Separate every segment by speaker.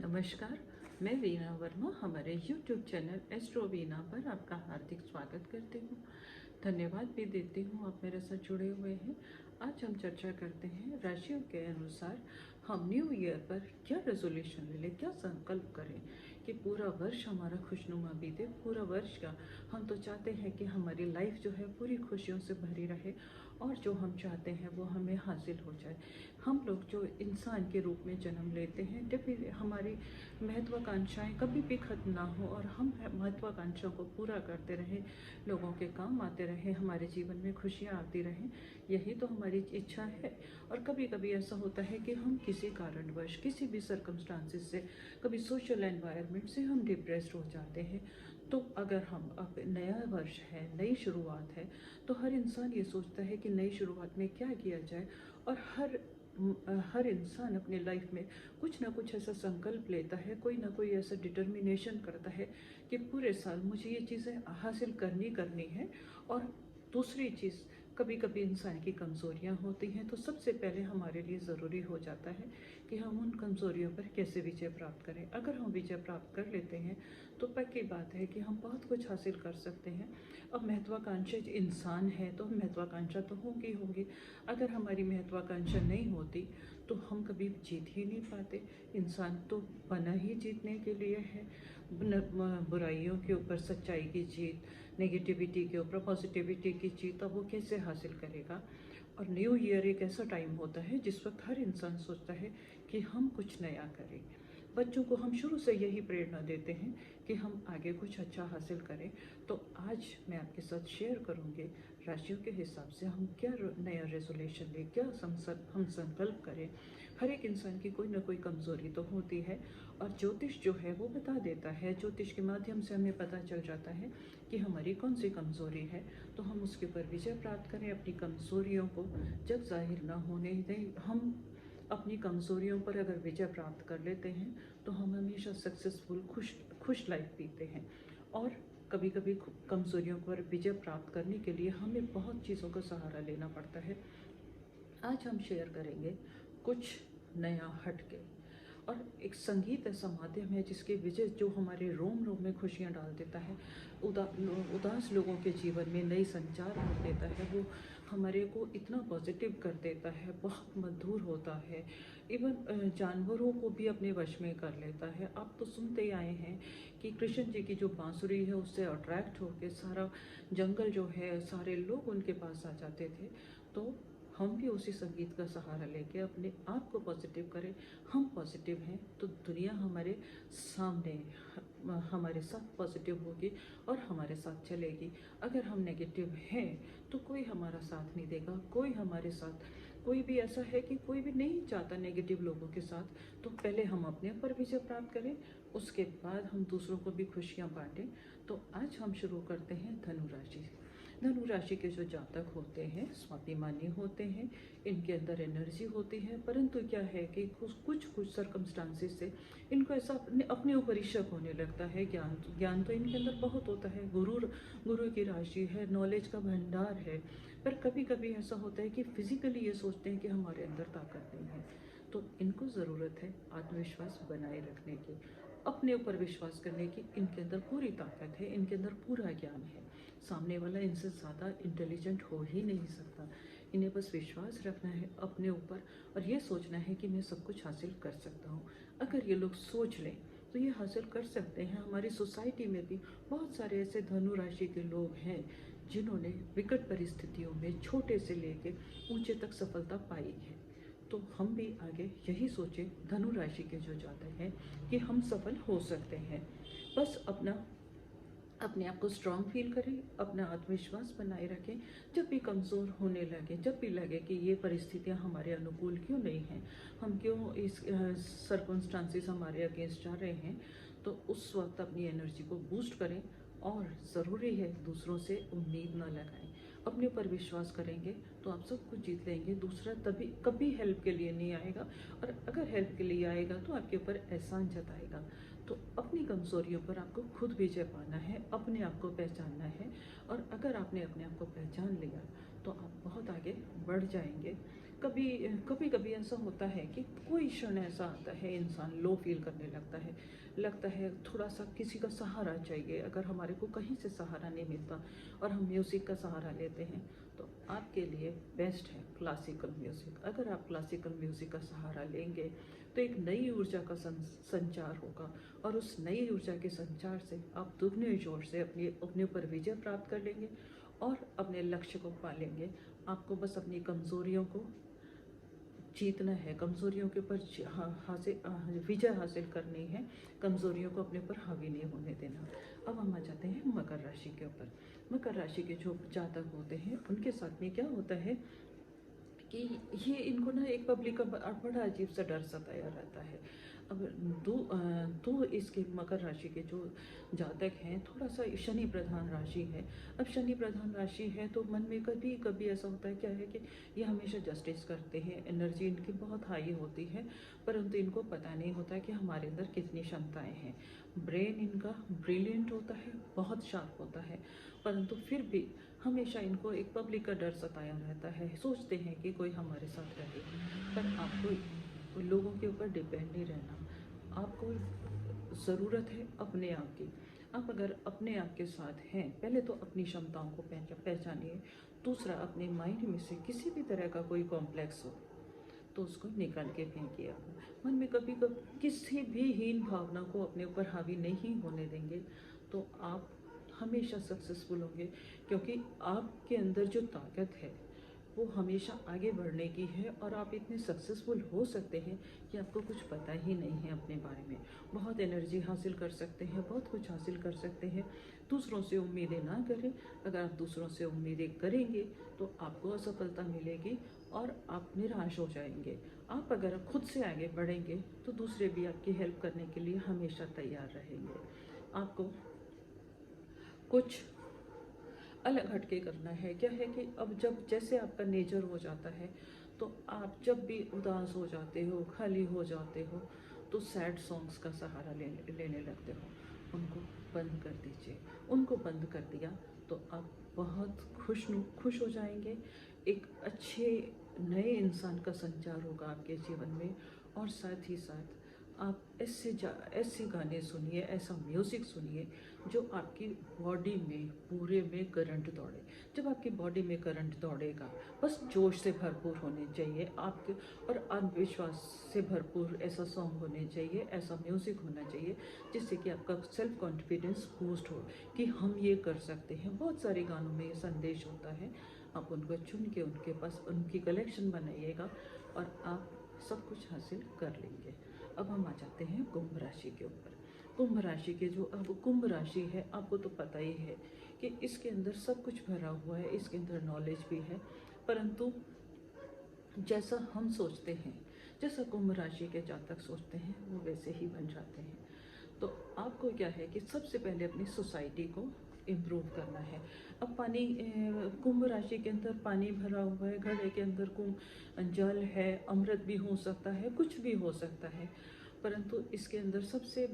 Speaker 1: नमस्कार, मैं वीना वर्मा हमारे YouTube चैनल एस्ट्रो वीना पर आपका हार्दिक स्वागत करती हूँ। धन्यवाद भी देती हूँ आप मेरे साथ जुड़े हुए हैं। आज हम चर्चा करते हैं राशियों के अनुसार हम न्यू ईयर पर क्या रेजोल्यूशन ले लें, क्या संकल्प करें कि पूरा वर्ष हमारा खुशनुमा बीते। पूरा वर्ष का हम तो चाहते हैं कि हमारी लाइफ जो है पूरी खुशियों से भरी रहे और जो हम चाहते हैं वो हमें हासिल हो जाए। हम लोग जो इंसान के रूप में जन्म लेते हैं, जब भी हमारी महत्वाकांक्षाएं कभी भी खत्म ना हो और हम महत्वाकांक्षाओं को पूरा करते रहें, लोगों के काम आते रहें, हमारे जीवन में खुशियाँ आती रहें, यही तो हमारी इच्छा है। और कभी कभी ऐसा होता है कि हम किसी कारणवश, किसी भी सर्कमस्टांसिस से, कभी सोशल एनवायरनमेंट से हम डिप्रेस्ड हो जाते हैं। तो अगर हम अब नया वर्ष है, नई शुरुआत है, तो हर इंसान ये सोचता है कि नई शुरुआत में क्या किया जाए। और हर इंसान अपने लाइफ में कुछ ना कुछ ऐसा संकल्प लेता है, कोई ना कोई ऐसा डिटर्मिनेशन करता है कि पूरे साल मुझे ये चीज़ें हासिल करनी है। और दूसरी चीज़, कभी कभी इंसान की कमज़ोरियाँ होती हैं, तो सबसे पहले हमारे लिए ज़रूरी हो जाता है कि हम उन कमज़ोरियों पर कैसे विजय प्राप्त करें। अगर हम विजय प्राप्त कर लेते हैं तो पक्की बात है कि हम बहुत कुछ हासिल कर सकते हैं। अब महत्वाकांक्षा इंसान है तो महत्वाकांक्षा तो होगी। अगर हमारी महत्वाकांक्षा नहीं होती तो हम कभी जीत ही नहीं पाते। इंसान तो बना ही जीतने के लिए है। बुराइयों के ऊपर सच्चाई की जीत, नेगेटिविटी के ऊपर पॉजिटिविटी की जीत, अब वो कैसे हासिल करेगा। और न्यू ईयर एक ऐसा टाइम होता है जिस वक्त हर इंसान सोचता है कि हम कुछ नया करें। बच्चों को हम शुरू से यही प्रेरणा देते हैं कि हम आगे कुछ अच्छा हासिल करें। तो आज मैं आपके साथ शेयर करूंगी राशियों के हिसाब से हम क्या नया रेजोल्यूशन लें, क्या हम संकल्प करें। हर एक इंसान की कोई ना कोई कमज़ोरी तो होती है और ज्योतिष जो है वो बता देता है। ज्योतिष के माध्यम से हमें पता चल जाता है कि हमारी कौन सी कमज़ोरी है, तो हम उसके ऊपर विजय प्राप्त करें। अपनी कमज़ोरियों को जब जाहिर ना होने दें। हम अपनी कमज़ोरियों पर अगर विजय प्राप्त कर लेते हैं तो हम हमेशा सक्सेसफुल खुश लाइफ जीते हैं। और कभी कभी कमज़ोरियों पर विजय प्राप्त करने के लिए हमें बहुत चीज़ों का सहारा लेना पड़ता है। आज हम शेयर करेंगे कुछ नया हटके। और एक संगीत ऐसा माध्यम है जिसके वजह जो हमारे रोम रोम में खुशियाँ डाल देता है, उदास लोगों के जीवन में नई संचार कर देता है। वो हमारे को इतना पॉजिटिव कर देता है, बहुत मधुर होता है। इवन जानवरों को भी अपने वश में कर लेता है। आप तो सुनते ही आए हैं कि कृष्ण जी की जो बांसुरी है उससे अट्रैक्ट होकर सारा जंगल जो है, सारे लोग उनके पास आ जाते थे। तो हम भी उसी संगीत का सहारा लेके अपने आप को पॉजिटिव करें। हम पॉजिटिव हैं तो दुनिया हमारे सामने हमारे साथ पॉजिटिव होगी और हमारे साथ चलेगी। अगर हम नेगेटिव हैं तो कोई हमारा साथ नहीं देगा। कोई भी ऐसा है कि कोई भी नहीं चाहता नेगेटिव लोगों के साथ। तो पहले हम अपने ऊपर विजय प्राप्त करें, उसके बाद हम दूसरों को भी खुशियाँ बांटें। तो आज हम शुरू करते हैं धनु राशि से। धनु राशि के जो जातक होते हैं स्वाभिमानी होते हैं, इनके अंदर एनर्जी होती है, परंतु क्या है कि कुछ सर्कमस्टांसिस से इनको ऐसा अपने ऊपर ही शक होने लगता है। ज्ञान तो इनके अंदर बहुत होता है, गुरु की राशि है, नॉलेज का भंडार है, पर कभी कभी ऐसा होता है कि फिजिकली ये सोचते हैं कि हमारे अंदर ताकत नहीं है। तो इनको ज़रूरत है आत्मविश्वास बनाए रखने की, अपने ऊपर विश्वास करने की। इनके अंदर पूरी ताकत है, इनके अंदर पूरा ज्ञान है। सामने वाला इनसे ज़्यादा इंटेलिजेंट हो ही नहीं सकता। इन्हें बस विश्वास रखना है अपने ऊपर और ये सोचना है कि मैं सब कुछ हासिल कर सकता हूँ। अगर ये लोग सोच लें तो ये हासिल कर सकते हैं। हमारी सोसाइटी में भी बहुत सारे ऐसे धनु राशि के लोग हैं जिन्होंने विकट परिस्थितियों में छोटे से लेके ऊंचे तक सफलता पाई है। तो हम भी आगे यही सोचें धनु राशि के जो जातक हैं कि हम सफल हो सकते हैं। बस अपने आप को स्ट्रांग फील करें, अपना आत्मविश्वास बनाए रखें। जब भी कमज़ोर होने लगे, जब भी लगे कि ये परिस्थितियां हमारे अनुकूल क्यों नहीं हैं, हम क्यों इस सर्कमस्टांसिस हमारे अगेंस्ट जा रहे हैं, तो उस वक्त अपनी एनर्जी को बूस्ट करें। और ज़रूरी है दूसरों से उम्मीद ना लगाएं, अपने ऊपर विश्वास करेंगे तो आप सब कुछ जीत लेंगे। दूसरा तभी कभी हेल्प के लिए नहीं आएगा, और अगर हेल्प के लिए आएगा तो आपके ऊपर एहसान जताएगा। तो अपनी कमज़ोरियों पर आपको खुद विजय पाना है, अपने आप को पहचानना है। और अगर आपने अपने आप को पहचान लिया तो आप बहुत आगे बढ़ जाएंगे। कभी कभी कभी ऐसा होता है कि कोई क्षण ऐसा आता है, इंसान लो फील करने लगता है थोड़ा सा किसी का सहारा चाहिए। अगर हमारे को कहीं से सहारा नहीं मिलता और हम म्यूज़िक का सहारा लेते हैं, तो आपके लिए बेस्ट है क्लासिकल म्यूज़िक। अगर आप क्लासिकल म्यूज़िक का सहारा लेंगे तो एक नई ऊर्जा का संचार होगा, और उस नई ऊर्जा के संचार से आप दुगने जोर से अपने ऊपर विजय प्राप्त कर लेंगे और अपने लक्ष्य को पा लेंगे। आपको बस अपनी कमज़ोरियों को जीतना है, कमज़ोरियों के ऊपर विजय हासिल करनी है, कमज़ोरियों को अपने ऊपर हावी नहीं होने देना। अब हम आ जाते हैं मकर राशि के ऊपर। मकर राशि के जो जातक होते हैं उनके साथ में क्या होता है कि ये इनको ना एक पब्लिक का बड़ा अजीब सा डर सताया रहता है। अब दो इसके मकर राशि के जो जातक हैं, थोड़ा सा शनि प्रधान राशि है। अब शनि प्रधान राशि है तो मन में कभी कभी ऐसा होता है, क्या है कि ये हमेशा जस्टिस करते हैं, एनर्जी इनकी बहुत हाई होती है, परंतु इनको पता नहीं होता कि हमारे अंदर कितनी क्षमताएं हैं। ब्रेन इनका ब्रिलियंट होता है, बहुत शार्प होता है, परंतु फिर भी हमेशा इनको एक पब्लिक का डर सताया रहता है। सोचते हैं कि कोई हमारे साथ रहे, पर आपको लोगों के ऊपर डिपेंड नहीं रहना। आपको ज़रूरत है अपने आप की। आप अगर अपने आप के साथ हैं, पहले तो अपनी क्षमताओं को पहचानिए। दूसरा, अपने माइंड में से किसी भी तरह का कोई कॉम्प्लेक्स हो तो उसको निकाल के फेंकिए। मन में कभी कभी किसी भी हीन भावना को अपने ऊपर हावी नहीं होने देंगे तो आप हमेशा सक्सेसफुल होंगे, क्योंकि आपके अंदर जो ताकत है वो हमेशा आगे बढ़ने की है, और आप इतने सक्सेसफुल हो सकते हैं कि आपको कुछ पता ही नहीं है अपने बारे में। बहुत एनर्जी हासिल कर सकते हैं, बहुत कुछ हासिल कर सकते हैं। दूसरों से उम्मीदें ना करें। अगर आप दूसरों से उम्मीदें करेंगे तो आपको असफलता मिलेगी और आप निराश हो जाएंगे। आप अगर खुद से आगे बढ़ेंगे तो दूसरे भी आपकी हेल्प करने के लिए हमेशा तैयार रहेंगे। आपको कुछ अलग हटके करना है। क्या है कि अब जब जैसे आपका नेचर हो जाता है, तो आप जब भी उदास हो जाते हो, खाली हो जाते हो, तो सैड सॉन्ग्स का सहारा लेने लगते हो। उनको बंद कर दीजिए। उनको बंद कर दिया तो आप बहुत खुश हो जाएंगे। एक अच्छे नए इंसान का संचार होगा आपके जीवन में, और साथ ही साथ आप ऐसे गाने सुनिए, ऐसा म्यूज़िक सुनिए जो आपकी बॉडी में पूरे में करंट दौड़े। जब आपकी बॉडी में करंट दौड़ेगा, बस जोश से भरपूर होने चाहिए आपके, और आत्मविश्वास से भरपूर ऐसा सॉन्ग होने चाहिए, ऐसा म्यूज़िक होना चाहिए जिससे कि आपका सेल्फ कॉन्फिडेंस बूस्ट हो कि हम ये कर सकते हैं। बहुत सारे गानों में ये संदेश होता है, आप उनको चुन के उनके पास उनकी कलेक्शन बनाइएगा और आप सब कुछ हासिल कर लेंगे। अब हम आ जाते हैं कुंभ राशि के ऊपर। कुंभ राशि के जो अब कुंभ राशि है, आपको तो पता ही है कि इसके अंदर सब कुछ भरा हुआ है, इसके अंदर नॉलेज भी है, परंतु जैसा हम सोचते हैं, जैसा कुंभ राशि के जातक सोचते हैं, वो वैसे ही बन जाते हैं। तो आपको क्या है कि सबसे पहले अपनी सोसाइटी को इम्प्रूव करना है। अब कुंभ राशि के अंदर पानी भरा हुआ है, घड़े के अंदर जल है, अमृत भी हो सकता है, कुछ भी हो सकता है, परंतु इसके अंदर सबसे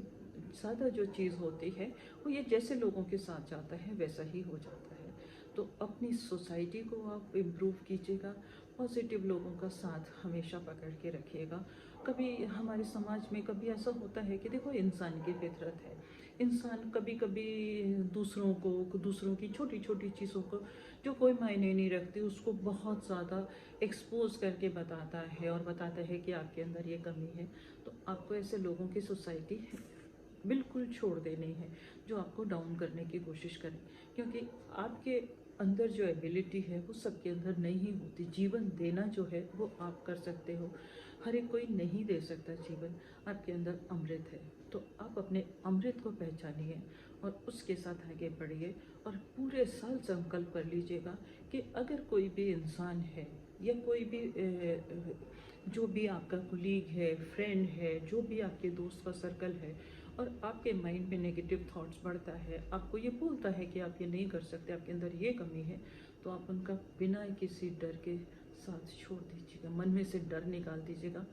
Speaker 1: ज़्यादा जो चीज़ होती है वो ये जैसे लोगों के साथ जाता है वैसा ही हो जाता है। तो अपनी सोसाइटी को आप इम्प्रूव कीजिएगा, पॉजिटिव लोगों का साथ हमेशा पकड़ के रखिएगा। कभी हमारे समाज में कभी ऐसा होता है कि देखो, इंसान की फितरत है, इंसान कभी कभी दूसरों की छोटी छोटी चीज़ों को जो कोई मायने नहीं रखती उसको बहुत ज़्यादा एक्सपोज करके बताता है, और बताता है कि आपके अंदर ये कमी है। तो आपको ऐसे लोगों की सोसाइटी बिल्कुल छोड़ देनी है जो आपको डाउन करने की कोशिश करें, क्योंकि आपके अंदर जो एबिलिटी है वो सबके अंदर नहीं होती। जीवन देना जो है वो आप कर सकते हो, हर एक कोई नहीं दे सकता जीवन। आपके अंदर अमृत है, तो आप अपने अमृत को पहचानिए और उसके साथ आगे बढ़िए, और पूरे साल संकल्प कर लीजिएगा कि अगर कोई भी इंसान है या कोई भी जो भी आपका कुलीग है, फ्रेंड है, जो भी आपके दोस्त का सर्कल है, और आपके माइंड में नेगेटिव थॉट्स बढ़ता है, आपको ये बोलता है कि आप ये नहीं कर सकते, आपके अंदर ये कमी है, तो आप उनका बिना किसी डर के साथ छोड़ दीजिएगा। मन में से डर निकाल दीजिएगा,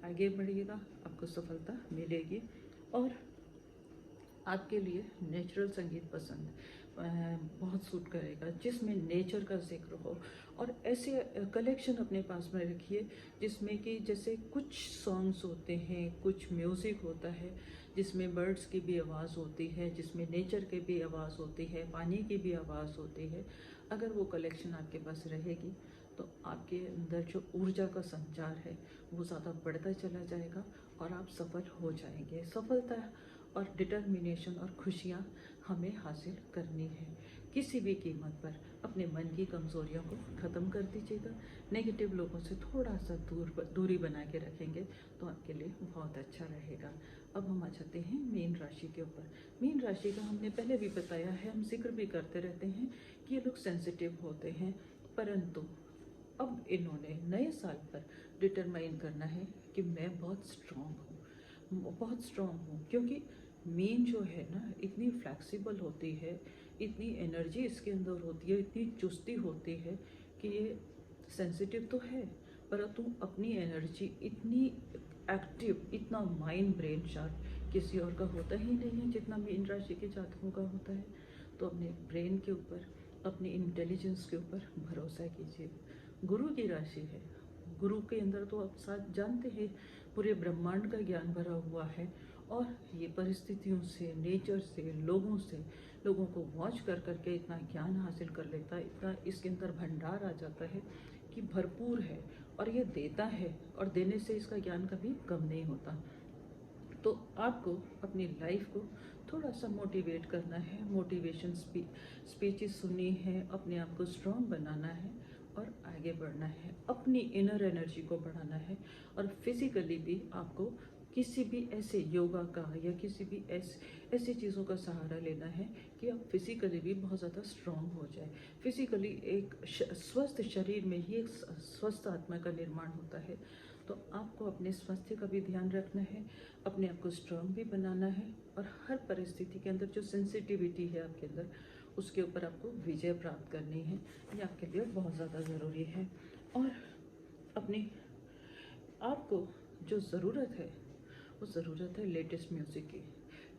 Speaker 1: आगे बढ़िएगा, आपको सफलता मिलेगी। और आपके लिए नेचुरल संगीत पसंद है, बहुत सूट करेगा, जिसमें नेचर का जिक्र हो। और ऐसे कलेक्शन अपने पास में रखिए जिसमें कि जैसे कुछ सॉन्ग्स होते हैं, कुछ म्यूज़िक होता है जिसमें बर्ड्स की भी आवाज़ होती है, जिसमें नेचर की भी आवाज़ होती है, पानी की भी आवाज़ होती है। अगर वो कलेक्शन आपके पास रहेगी तो आपके अंदर जो ऊर्जा का संचार है वो ज़्यादा बढ़ता चला जाएगा और आप सफल हो जाएंगे। सफलता और डिटर्मिनेशन और खुशियाँ हमें हासिल करनी है। किसी भी कीमत पर अपने मन की कमज़ोरियों को ख़त्म कर दीजिएगा। नेगेटिव लोगों से थोड़ा सा दूरी बना के रखेंगे तो आपके लिए बहुत अच्छा रहेगा। अब हम आ जाते हैं मीन राशि के ऊपर। मीन राशि का हमने पहले भी बताया है, हम जिक्र भी करते रहते हैं कि ये लोग सेंसिटिव होते हैं, परंतु अब इन्होंने नए साल पर डिटरमाइन करना है कि मैं बहुत स्ट्रॉन्ग हूँ, क्योंकि मीन जो है ना इतनी फ्लैक्सिबल होती है, इतनी एनर्जी इसके अंदर होती है, इतनी चुस्ती होती है कि ये सेंसिटिव तो है परंतु अपनी एनर्जी इतनी एक्टिव, इतना माइंड ब्रेन शार्प किसी और का होता ही नहीं है जितना मीन राशि के जातकों का होता है। तो अपने ब्रेन के ऊपर, अपनी इंटेलिजेंस के ऊपर भरोसा कीजिए। गुरु की राशि है, गुरु के अंदर तो आप साथ जानते हैं पूरे ब्रह्मांड का ज्ञान भरा हुआ है और ये परिस्थितियों से, नेचर से, लोगों को वॉच कर करके इतना ज्ञान हासिल कर लेता है, इतना इसके अंदर भंडार आ जाता है कि भरपूर है और ये देता है और देने से इसका ज्ञान कभी कम नहीं होता। तो आपको अपनी लाइफ को थोड़ा सा मोटिवेट करना है, मोटिवेशन स्पीचेस सुननी है, अपने आप को स्ट्रॉन्ग बनाना है और आगे बढ़ना है, अपनी इनर एनर्जी को बढ़ाना है। और फिजिकली भी आपको किसी भी ऐसे योगा का या किसी भी ऐसी चीज़ों का सहारा लेना है कि आप फिजिकली भी बहुत ज़्यादा स्ट्रॉन्ग हो जाए। फिजिकली एक स्वस्थ शरीर में ही एक स्वस्थ आत्मा का निर्माण होता है। तो आपको अपने स्वास्थ्य का भी ध्यान रखना है, अपने आप को स्ट्रॉन्ग भी बनाना है और हर परिस्थिति के अंदर जो सेंसिटिविटी है आपके अंदर उसके ऊपर आपको विजय प्राप्त करनी है। ये आपके लिए बहुत ज़्यादा ज़रूरी है। और अपनी आपको जो ज़रूरत है वो ज़रूरत है लेटेस्ट म्यूज़िक की।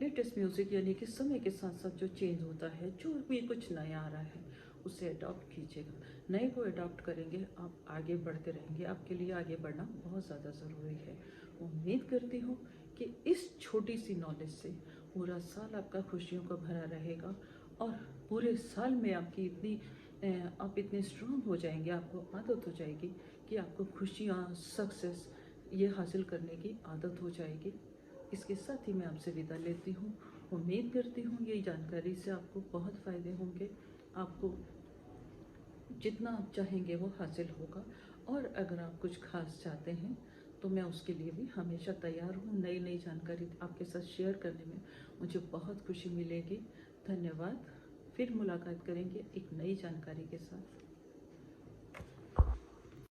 Speaker 1: लेटेस्ट म्यूज़िक यानी कि समय के साथ साथ जो चेंज होता है, जो भी कुछ नया आ रहा है उसे अडॉप्ट कीजिएगा। नए को अडॉप्ट करेंगे आप आगे बढ़ते रहेंगे, आपके लिए आगे बढ़ना बहुत ज़्यादा ज़रूरी है। उम्मीद करती हूँ कि इस छोटी सी नॉलेज से पूरा साल आपका खुशियों का भरा रहेगा और पूरे साल में आपकी आप इतने स्ट्रॉन्ग हो जाएंगे, आपको आदत हो जाएगी कि आपको खुशियाँ, सक्सेस ये हासिल करने की आदत हो जाएगी। इसके साथ ही मैं आपसे विदा लेती हूँ। उम्मीद करती हूँ ये जानकारी से आपको बहुत फ़ायदे होंगे, आपको जितना आप चाहेंगे वो हासिल होगा। और अगर आप कुछ खास चाहते हैं तो मैं उसके लिए भी हमेशा तैयार हूँ। नई नई जानकारी आपके साथ शेयर करने में मुझे बहुत खुशी मिलेगी। धन्यवाद। फिर मुलाकात करेंगे एक नई जानकारी के साथ।